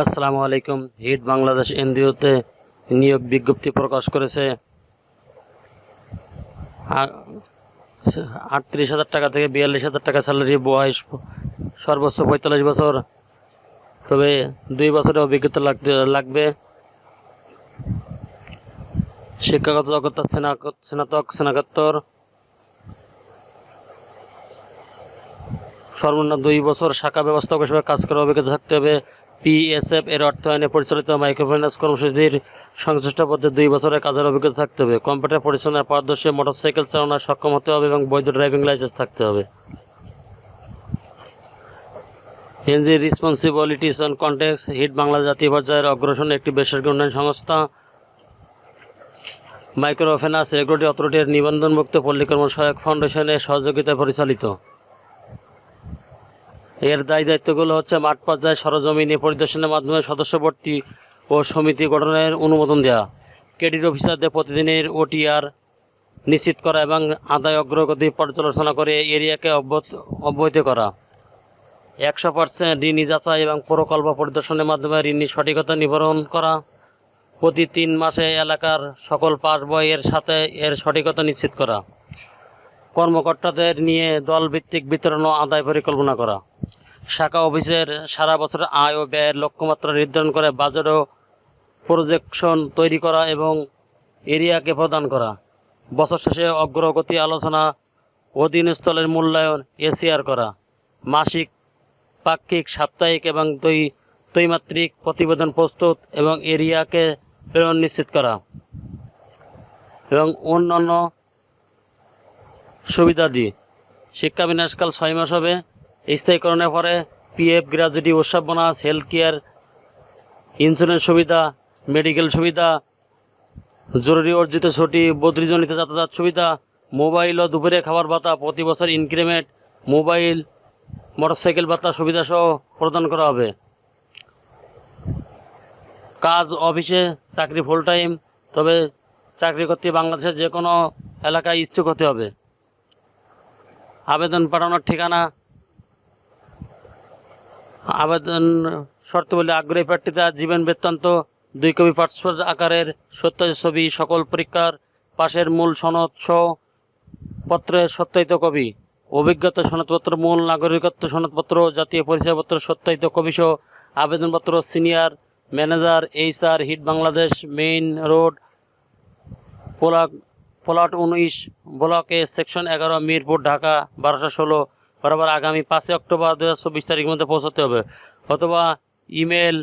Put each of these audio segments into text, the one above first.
আসসালামু আলাইকুম। হিট বাংলাদেশ এনজিওতে নিয়োগ বিজ্ঞপ্তি প্রকাশ করেছে। 38,000 টাকা থেকে 42,000 টাকা স্যালারি, বয়স সর্বোচ্চ 45 বছর, তবে 2 বছরের অভিজ্ঞতা লাগবে। শিক্ষাগত যোগ্যতা স্নাতক স্নাতকোত্তর, সর্বনিম্ন 2 বছর শাখা ব্যবস্থাপক হিসেবে কাজ করার অভিজ্ঞতা থাকতে হবে। পিএসএফ এর অর্থায়নে পরিচালিত মাইক্রোফিন্যান্স কর্মসূচির সংশ্লিষ্ট পদে 2 বছরের কাজের অভিজ্ঞতা থাকতে হবে। কম্পিউটার পরিচালনায় পারদর্শী, মোটরসাইকেল চালানোর সক্ষম হতে হবে এবং বৈধ ড্রাইভিং লাইসেন্স থাকতে হবে। NG responsibilities on context. HEED Bangladesh জাতীয় পর্যায়ের অগ্রসর একটি বেসরকারি উন্নয়ন সংস্থা। মাইক্রোফিন্যান্স রেগুলেটরি অথরিটির নিবন্ধনমুক্ত পল্লী কর্ম সহায়ক ফাউন্ডেশনের সহযোগিতায় পরিচালিত। এর দায়িত্বগুলো হচ্ছে মাঠ পর্যায়ে সরজমিনে পরিদর্শনের মাধ্যমে সদস্য ভর্তি ও সমিতি গঠনের অনুমোদন দেওয়া, ক্রেডিট অফিসারদের প্রতিদিনের ওটিআর নিশ্চিত করা এবং আদায় অগ্রগতি পর্যালোচনা করে এরিয়াকে অব্যাহত করা, 100% ঋণী যাচাই এবং প্রকল্প পরিদর্শনের মাধ্যমে ঋণের সঠিকতা নির্ধারণ করা, প্রতি 3 মাসে এলাকার সকল পাস বইয়ের সাথে এর সঠিকতা নিশ্চিত করা, কর্মকর্তাদের নিয়ে দলভিত্তিক বিতরণ ও আদায় পরিকল্পনা করা, শাখা অফিসের সারা বছর আয় ও ব্যয়ের লক্ষ্যমাত্রা নির্ধারণ করে বাজেট ও প্রজেকশন তৈরি করা এবং এরিয়াকে প্রদান করা, বছর শেষে অগ্রগতি আলোচনা, অধীনস্থলের মূল্যায়ন এসিআর করা, মাসিক, পাক্ষিক, সাপ্তাহিক এবং ত্রৈমাত্রিক প্রতিবেদন প্রস্তুত এবং এরিয়াকে প্রেরণ নিশ্চিত করা এবং অন্যান্য সুবিধাদি। শিক্ষা বিন্যাসকাল 6 মাস হবে। স্থায়ীকরণের পরে পিএফ, গ্র্যাজুইটি, উৎসব বোনাস, হেলথ কেয়ার, ইন্স্যুরেন্স সুবিধা, মেডিকেল সুবিধা, জরুরি অর্জিত ছুটি, বদলিজনিত যাতায়াত সুবিধা, মোবাইল ও দুপুরে খাবার ভাতা, প্রতি বছর ইনক্রিমেন্ট, মোবাইল, মোটরসাইকেল ভাতা সুবিধা সহ প্রদান করা হবে। কাজ অফিসে, চাকরি ফুল টাইম, তবে চাকরি করতে বাংলাদেশের যে কোনো এলাকায় ইচ্ছুক হতে হবে। আবেদন পাঠানোর ঠিকানা। আবেদন শর্তাবলী: আগ্রহী প্রার্থীরা জীবন বৃত্তান্ত 2 কপি পাসপোর্ট আকারের সত্যায়িত ছবি, সকল পরীক্ষার পাশের মূল সনদ সহ পত্রের সত্যায়িত কপি, অভিজ্ঞতা সনদপত্র, মূল নাগরিকত্ব সনদপত্র, জাতীয় পরিচয়পত্র সত্যায়িত কপি সহ আবেদনপত্র senior manager, HR, HEED Bangladesh, main road, plot 19, block A, section 11, Mirpur, Dhaka 1216 বরাবর আগামী 5 অক্টোবর 2024 তারিখের মধ্যে পৌঁছাতে হবে, অথবা ইমেল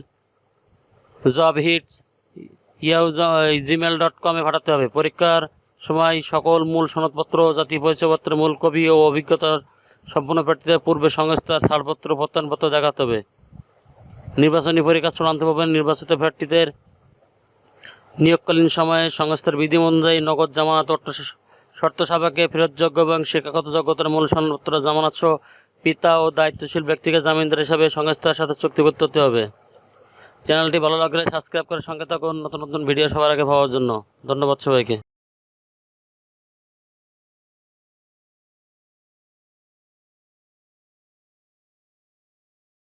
jobhits@gmail.com এ পাঠাতে হবে। পরীক্ষার সময় সকল মূল সনদপত্র, জাতীয় পরিচয়পত্রের মূল কপি ও অভিজ্ঞতার সম্পন্ন প্রার্থীদের পূর্বে সংস্থার ছাড়পত্র, প্রত্যয়নপত্র দেখাতে হবে। নির্বাচনী পরীক্ষা চূড়ান্তভাবে নির্বাচিত প্রার্থীদের নিয়োগকালীন সময়ে সংস্থার বিধি অনুযায়ী নগদ জামানত শর্ত সাপেক্ষে ফেরতযোগ্য এবং শিক্ষাগত যোগ্যতার মূল সনদপত্র, জামানত সহ পিতা ও দায়িত্বশীল ব্যক্তিকে জামিনদার হিসাবে সংস্থার সাথে চুক্তিবদ্ধ হতে হবে। চ্যানেলটি ভালো লাগলে সাবস্ক্রাইব করে সঙ্গে থাকুন নতুন নতুন ভিডিও সবার আগে পাওয়ার জন্য। ধন্যবাদ সবাইকে।